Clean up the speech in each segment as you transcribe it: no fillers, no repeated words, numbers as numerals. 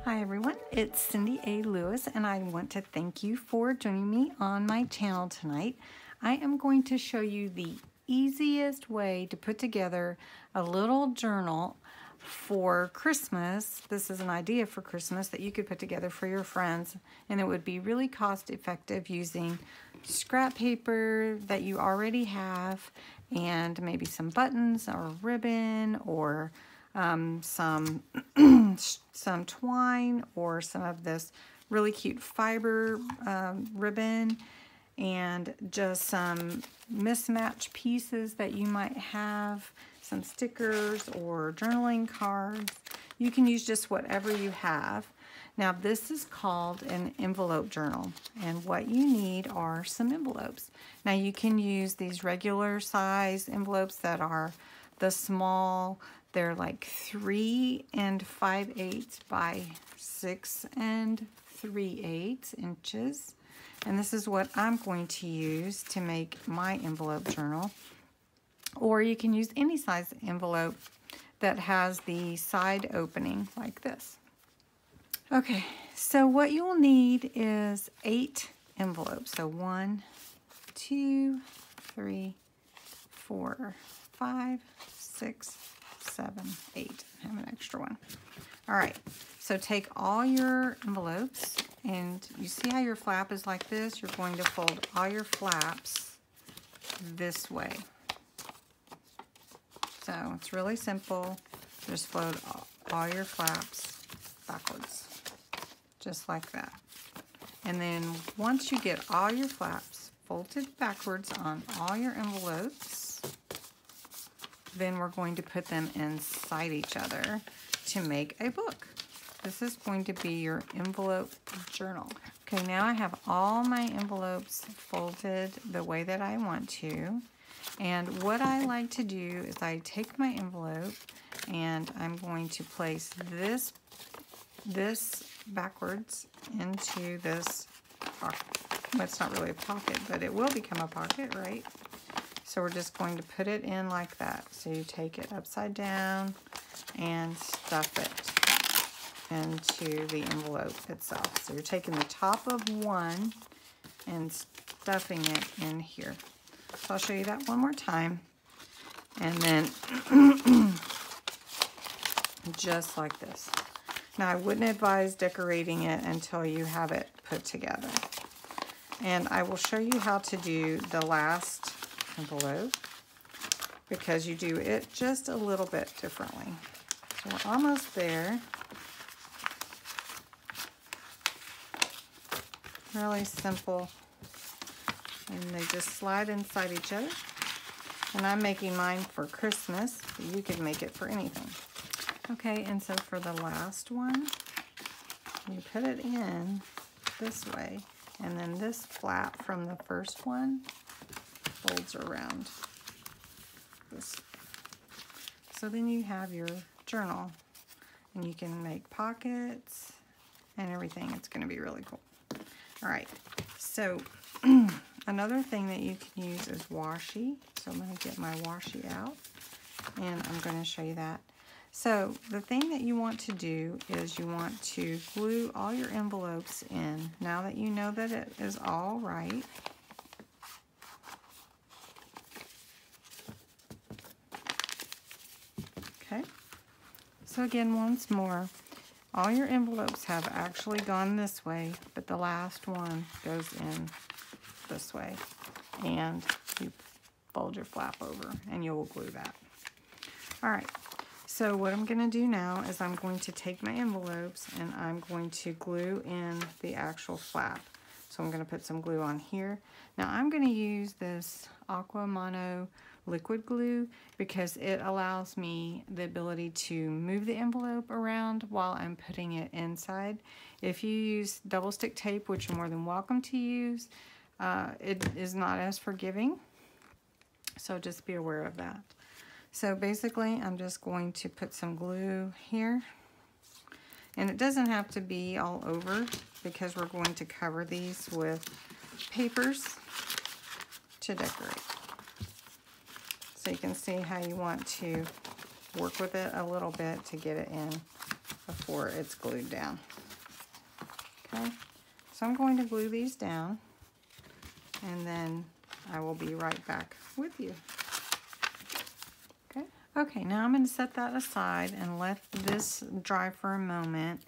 Hi everyone, it's Cindy A. Lewis and I want to thank you for joining me on my channel tonight. I am going to show you the easiest way to put together a little journal for Christmas. This is an idea for Christmas that you could put together for your friends, and it would be really cost effective using scrap paper that you already have and maybe some buttons or ribbon or some some twine or some of this really cute fiber ribbon, and just some mismatched pieces that you might have, some stickers or journaling cards. You can use just whatever you have. Now this is called an envelope journal, and what you need are some envelopes. Now you can use these regular size envelopes that are the small. They're like 3 5/8 by 6 3/8 inches. And this is what I'm going to use to make my envelope journal. Or you can use any size envelope that has the side opening like this. Okay, so what you will need is 8 envelopes. So 1, 2, 3, 4, 5, 6, 7, 8. I have an extra one. All right, so take all your envelopes, and you see how your flap is like this? You're going to fold all your flaps this way. So it's really simple. Just fold all your flaps backwards, just like that. And then once you get all your flaps folded backwards on all your envelopes, then we're going to put them inside each other to make a book. This is going to be your envelope journal. Okay, now I have all my envelopes folded the way that I want to. And what I like to do is I take my envelope and I'm going to place this backwards into this pocket. Well, it's not really a pocket, but it will become a pocket, right? So we're just going to put it in like that. So you take it upside down and stuff it into the envelope itself. So you're taking the top of one and stuffing it in here. So I'll show you that one more time. And then just like this. Now I wouldn't advise decorating it until you have it put together. And I will show you how to do the last envelope, because you do it just a little bit differently. So we're almost there. Really simple. And they just slide inside each other. And I'm making mine for Christmas, but you could make it for anything. Okay, and so for the last one, you put it in this way, and then this flap from the first one folds around this. So then you have your journal, and you can make pockets and everything. It's going to be really cool. All right, so another thing that you can use is washi. So I'm going to get my washi out, and I'm going to show you that. So the thing that you want to do is you want to glue all your envelopes in. Now that you know that it is all right, okay, so again, once more, all your envelopes have actually gone this way, but the last one goes in this way. And you fold your flap over, and you will glue that. All right, so what I'm going to do now is I'm going to take my envelopes, and I'm going to glue in the actual flap. So I'm going to put some glue on here. Now I'm going to use this Aqua Mono liquid glue because it allows me the ability to move the envelope around while I'm putting it inside. If you use double stick tape, which you're more than welcome to use, it is not as forgiving. So just be aware of that. So basically I'm just going to put some glue here. And it doesn't have to be all over because we're going to cover these with papers to decorate. So you can see how you want to work with it a little bit to get it in before it's glued down. Okay, so I'm going to glue these down, and then I will be right back with you. Okay, okay, now I'm going to set that aside and let this dry for a moment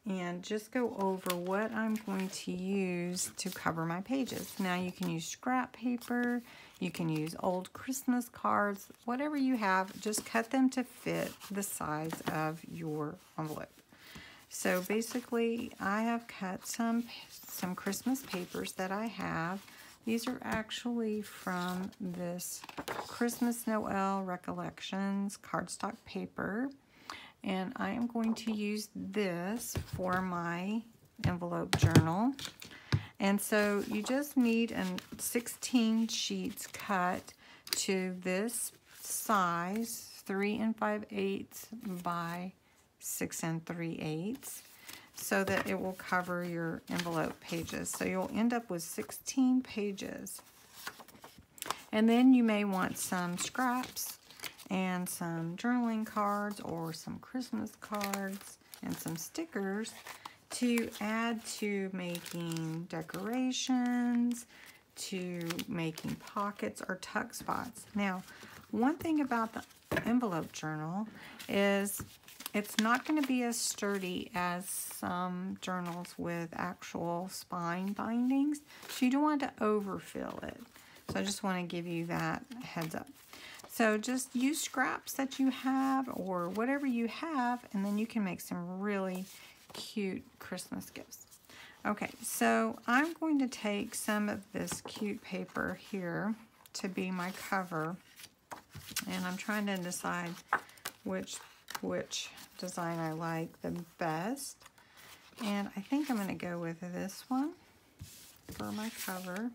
and just go over what I'm going to use to cover my pages. Now you can use scrap paper, you can use old Christmas cards, whatever you have, just cut them to fit the size of your envelope. So basically I have cut some Christmas papers that I have. These are actually from this Christmas Noel Recollections cardstock paper. And I am going to use this for my envelope journal. And so you just need 16 sheets cut to this size, 3 5/8 by 6 3/8, so that it will cover your envelope pages. So you'll end up with 16 pages. And then you may want some scraps and some journaling cards or some Christmas cards and some stickers to add to making decorations, to making pockets or tuck spots. Now, one thing about the envelope journal is it's not going to be as sturdy as some journals with actual spine bindings, so you don't want to overfill it. So I just want to give you that heads up. So just use scraps that you have or whatever you have, and then you can make some really cute Christmas gifts. Okay, so I'm going to take some of this cute paper here to be my cover, and I'm trying to decide which design I like the best. And I think I'm going to go with this one for my cover.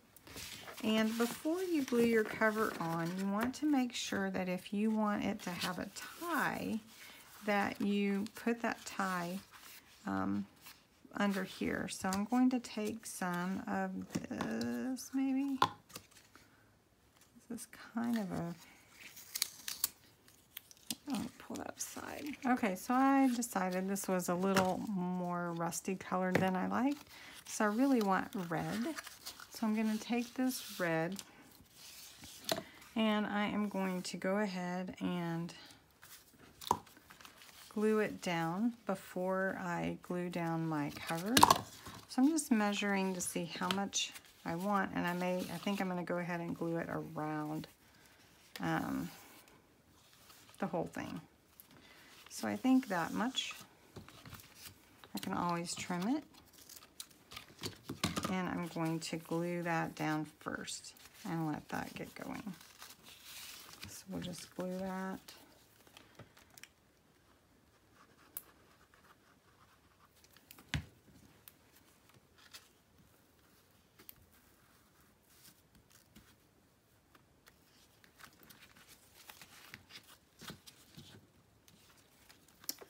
And before you glue your cover on, you want to make sure that if you want it to have a tie, that you put that tie under here. So I'm going to take some of this, maybe. This is kind of a, I'll pull that aside. Okay, so I decided this was a little more rusty colored than I liked. So I really want red. So I'm going to take this red, and I am going to go ahead and glue it down before I glue down my cover. So I'm just measuring to see how much I want, and I think I'm going to go ahead and glue it around the whole thing. So I think that much. I can always trim it. And I'm going to glue that down first and let that get going. So we'll just glue that.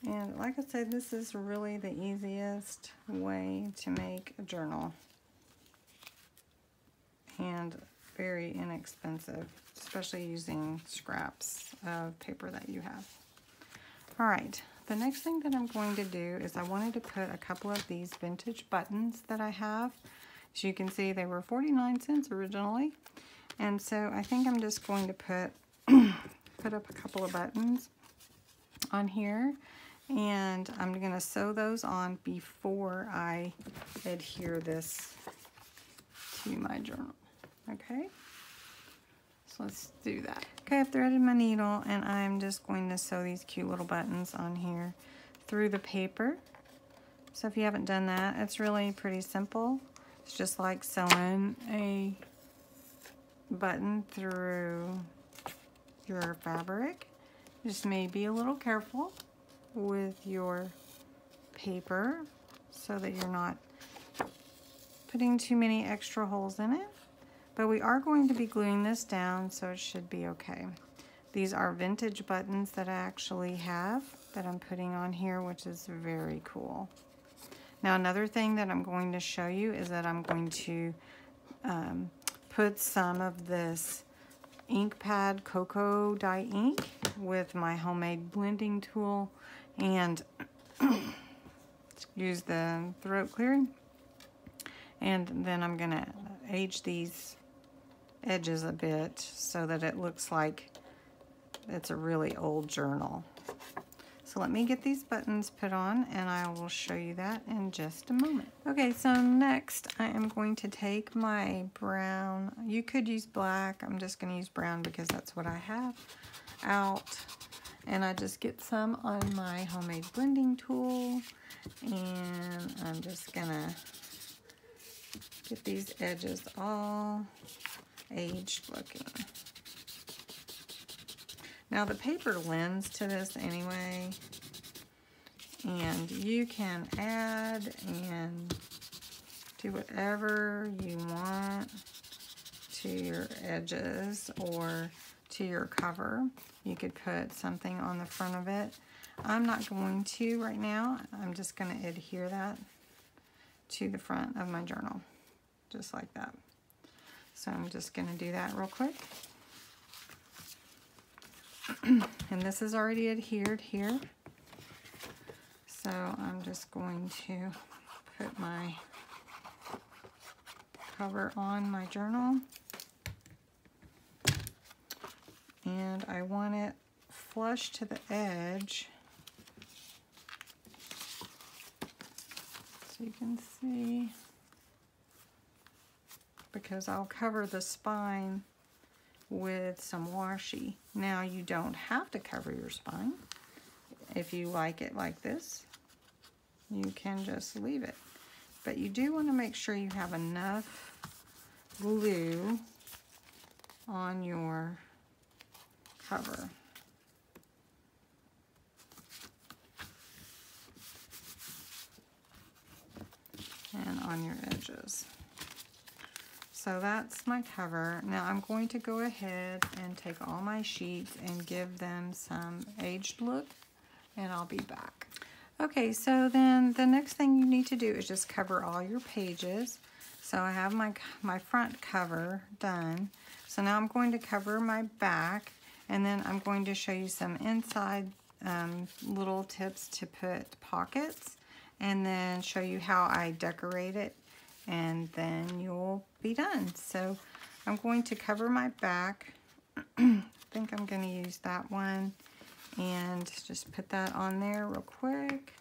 And like I said, this is really the easiest way to make a journal. And very inexpensive, especially using scraps of paper that you have. All right, the next thing that I'm going to do is I wanted to put a couple of these vintage buttons that I have. As you can see, they were 49 cents originally. And so I think I'm just going to put up a couple of buttons on here. And I'm going to sew those on before I adhere this to my journal. Okay, so let's do that. Okay, I've threaded my needle, and I'm just going to sew these cute little buttons on here through the paper. So if you haven't done that, it's really pretty simple. It's just like sewing a button through your fabric. Just may be a little careful with your paper so that you're not putting too many extra holes in it. But we are going to be gluing this down, so it should be okay. These are vintage buttons that I actually have that I'm putting on here, which is very cool. Now, another thing that I'm going to show you is that I'm going to put some of this ink pad cocoa dye ink with my homemade blending tool and use the throat clearing And then I'm gonna age these edges a bit so that it looks like it's a really old journal. So let me get these buttons put on and I will show you that in just a moment. Okay, so next I am going to take my brown, you could use black, I'm just gonna use brown because that's what I have, out. And I just get some on my homemade blending tool and I'm just gonna get these edges all aged looking. Now the paper lends to this anyway, and you can add and do whatever you want to your edges or to your cover. You could put something on the front of it. I'm not going to right now. I'm just going to adhere that to the front of my journal, just like that. So I'm just going to do that real quick. And this is already adhered here. So I'm just going to put my cover on my journal. And I want it flush to the edge. So you can see, because I'll cover the spine with some washi. Now you don't have to cover your spine. If you like it like this, you can just leave it. But you do want to make sure you have enough glue on your cover. And on your edges. So that's my cover. Now I'm going to go ahead and take all my sheets and give them some aged look, and I'll be back. Okay, so then the next thing you need to do is just cover all your pages. So I have my front cover done. So now I'm going to cover my back, and then I'm going to show you some inside little tips to put pockets, and then show you how I decorate it, and then you'll be done. So I'm going to cover my back. I think I'm going to use that one and just put that on there real quick.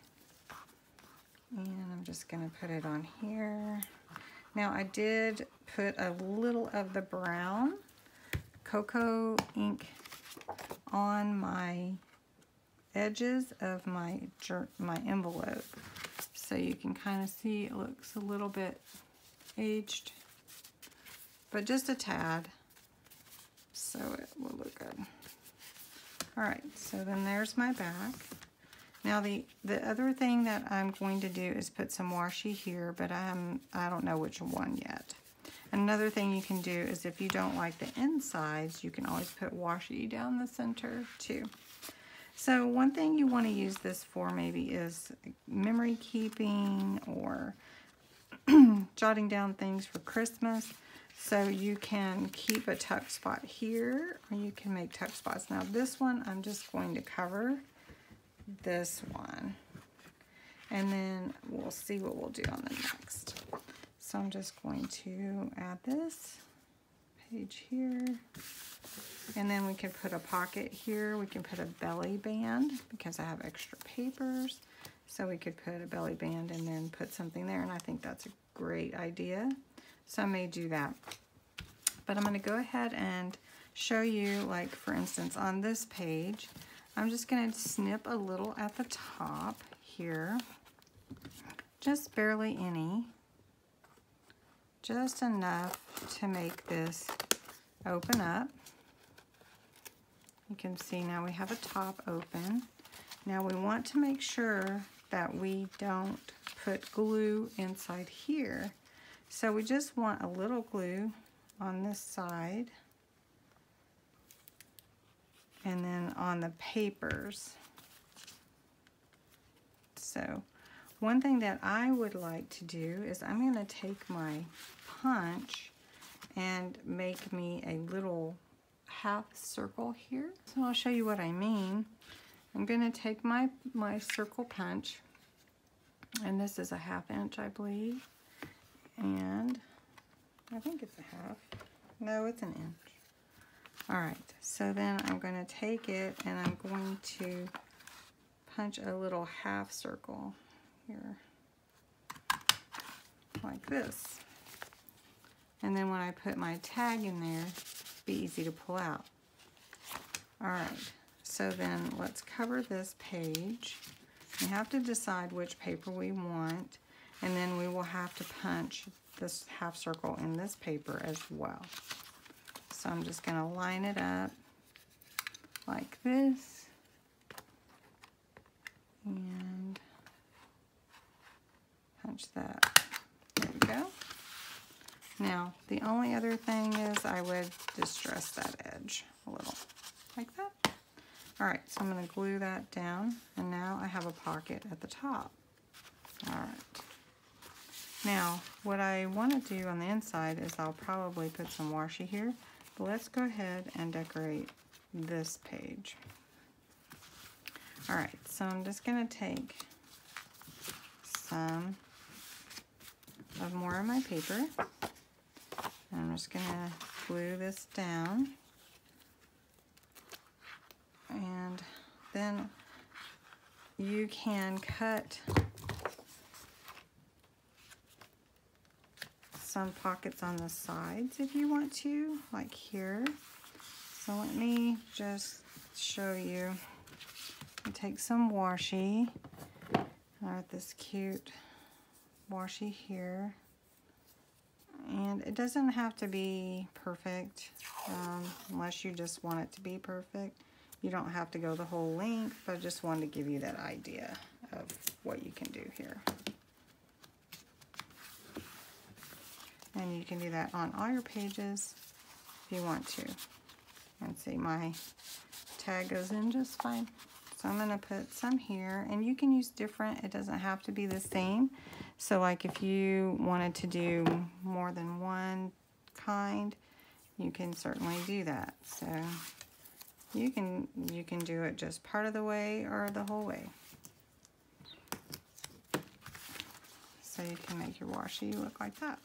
And I'm just going to put it on here. Now I did put a little of the brown cocoa ink on my edges of my envelope. So you can kind of see it looks a little bit aged, but just a tad, so it will look good. All right, so then there's my back. Now the other thing that I'm going to do is put some washi here, but I don't know which one yet. Another thing you can do is if you don't like the insides, you can always put washi down the center too. So one thing you want to use this for maybe is memory keeping or jotting down things for Christmas. So you can keep a tuck spot here, or you can make tuck spots. Now this one, I'm just going to cover this one, and then we'll see what we'll do on the next. So I'm just going to add this page here, and then we can put a pocket here. We can put a belly band because I have extra papers, so we could put a belly band and then put something there, and I think that's a great idea. So I may do that, but I'm going to go ahead and show you, like for instance on this page, I'm just going to snip a little at the top here, just barely any, just enough to make this open up. You can see now we have a top open. Now we want to make sure that we don't put glue inside here. So we just want a little glue on this side, and then on the papers. So one thing that I would like to do is I'm going to take my punch and make me a little half circle here. So I'll show you what I mean. I'm going to take my circle punch, and this is a 1/2 inch, I believe, And I think it's a half. No, it's an inch. All right, so then I'm going to take it and I'm going to punch a little half circle here, like this. And then when I put my tag in there, it'll be easy to pull out. All right, so then let's cover this page. We have to decide which paper we want, and then we will have to punch this half circle in this paper as well. So I'm just going to line it up like this, and punch that. There we go. Now, the only other thing is I would distress that edge a little, like that. All right, so I'm going to glue that down, and now I have a pocket at the top. All right. Now, what I want to do on the inside is I'll probably put some washi here, but let's go ahead and decorate this page. All right, so I'm just going to take some of more of my paper. I'm just going to glue this down, and then you can cut some pockets on the sides if you want to, like here. So let me just show you. I take some washi. I have this cute washi here. And it doesn't have to be perfect unless you just want it to be perfect. You don't have to go the whole length, but I just wanted to give you that idea of what you can do here. And you can do that on all your pages if you want to. And see, my tag goes in just fine. So I'm going to put some here, and you can use different. It doesn't have to be the same. So like if you wanted to do more than one kind, you can certainly do that. So you can do it just part of the way or the whole way. So you can make your washi look like that.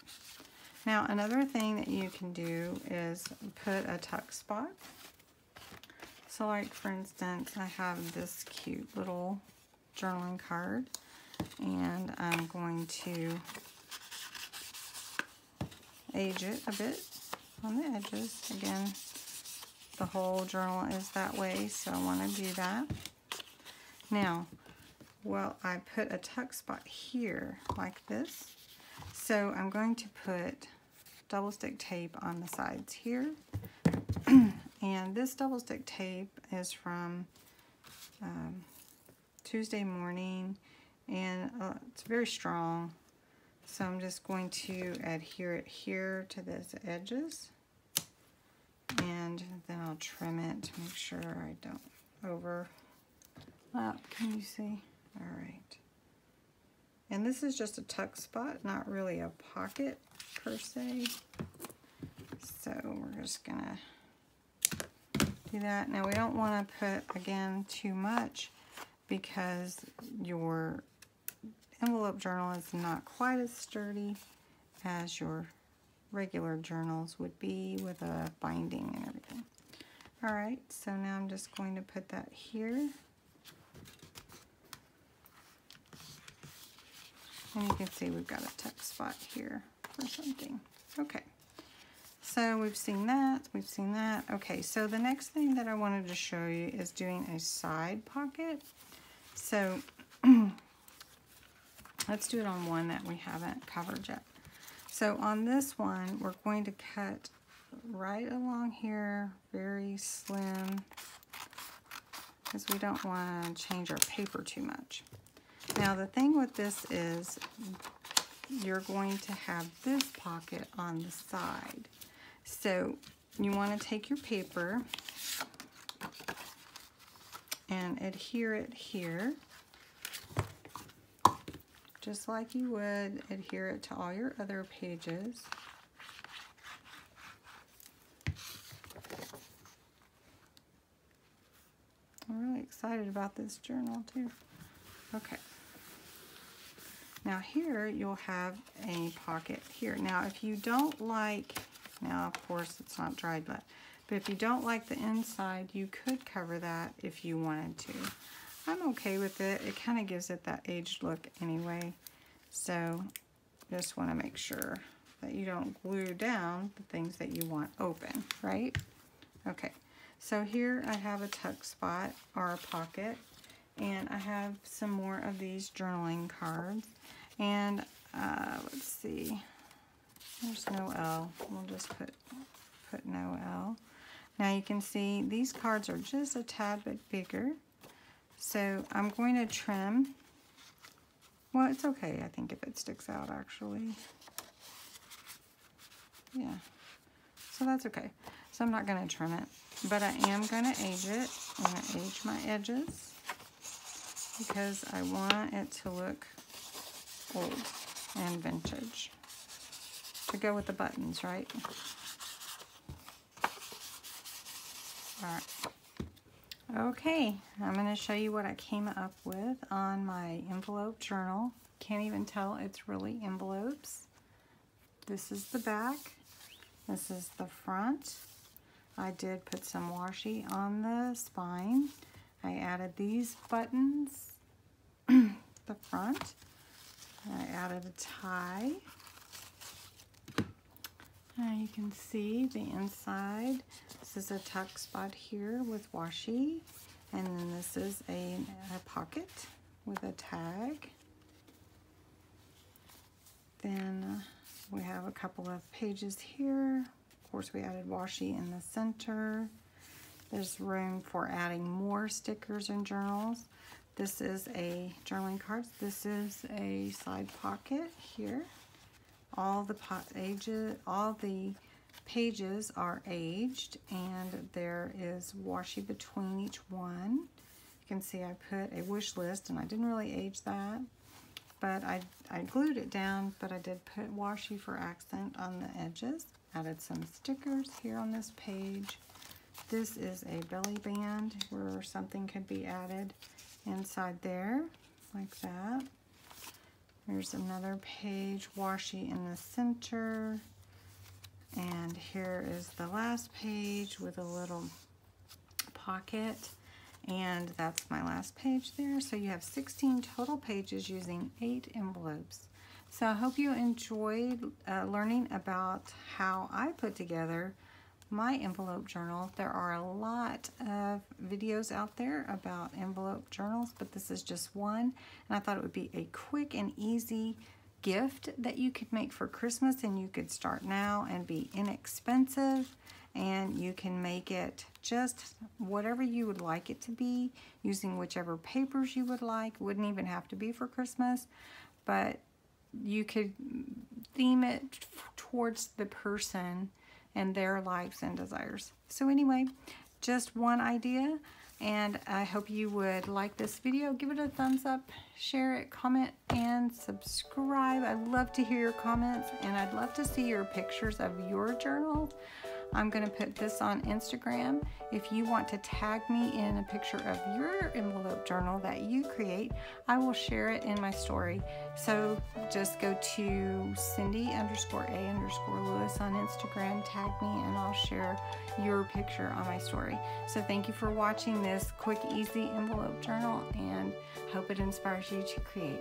Now another thing that you can do is put a tuck spot. So like for instance, I have this cute little journaling card, and I'm going to age it a bit on the edges. Again, the whole journal is that way, so I want to do that. Now, well, I put a tuck spot here like this, so I'm going to put double stick tape on the sides here. And this double stick tape is from Tuesday morning, and it's very strong, so I'm just going to adhere it here to those edges, and then I'll trim it to make sure I don't overlap. Can you see? All right. And this is just a tuck spot, not really a pocket per se, so we're just gonna do that. Now we don't want to put, again, too much, because your envelope journal is not quite as sturdy as your regular journals would be with a binding and everything. All right, so now I'm just going to put that here. And you can see we've got a tuck spot here for something. Okay, so we've seen that, we've seen that. Okay, so the next thing that I wanted to show you is doing a side pocket. So let's do it on one that we haven't covered yet. So on this one, we're going to cut right along here, very slim, because we don't want to change our paper too much. Now the thing with this is you're going to have this pocket on the side. So you want to take your paper and adhere it here, just like you would adhere it to all your other pages. I'm really excited about this journal too. Okay. Now here you'll have a pocket here. Now if you don't like, now of course it's not dried yet, but if you don't like the inside, you could cover that if you wanted to. I'm okay with it. It kind of gives it that aged look anyway. So just want to make sure that you don't glue down the things that you want open, right? Okay, so here I have a tuck spot or a pocket, and I have some more of these journaling cards. And let's see, there's no L. We'll just put no L. Now you can see these cards are just a tad bit bigger. So I'm going to trim. Well, it's okay, I think, if it sticks out, actually. Yeah, so that's okay. So I'm not going to trim it, but I am going to age it. I'm going to age my edges because I want it to look old and vintage to go with the buttons, right? All right. Okay, I'm going to show you what I came up with on my envelope journal. Can't even tell it's really envelopes. This is the back. This is the front. I did put some washi on the spine. I added these buttons, the front. I added a tie. Now you can see the inside. This is a tuck spot here with washi. And then this is a pocket with a tag. Then we have a couple of pages here. Of course, we added washi in the center. There's room for adding more stickers and journals. This is a journaling card. This is a side pocket here. All the pages are aged, and there is washi between each one. You can see I put a wish list, and I didn't really age that, but I glued it down, but I did put washi for accent on the edges. Added some stickers here on this page. This is a belly band where something could be added inside there, like that. There's another page, washi in the center. And here is the last page with a little pocket. And that's my last page there. So you have 16 total pages using 8 envelopes. So I hope you enjoyed learning about how I put together my envelope journal. There are a lot of videos out there about envelope journals, but this is just one. And I thought it would be a quick and easy gift that you could make for Christmas, and you could start now and be inexpensive, and you can make it just whatever you would like it to be using whichever papers you would like. Wouldn't even have to be for Christmas, but you could theme it towards the person and their likes and desires. So anyway, just one idea, and I hope you would like this video. Give it a thumbs up, share it, comment, and subscribe. I'd love to hear your comments, and I'd love to see your pictures of your journals. I'm going to put this on Instagram. If you want to tag me in a picture of your envelope journal that you create, I will share it in my story. So just go to Cindy_A_Lewis on Instagram, tag me, and I'll share your picture on my story. So thank you for watching this quick, easy envelope journal, and hope it inspires you to create.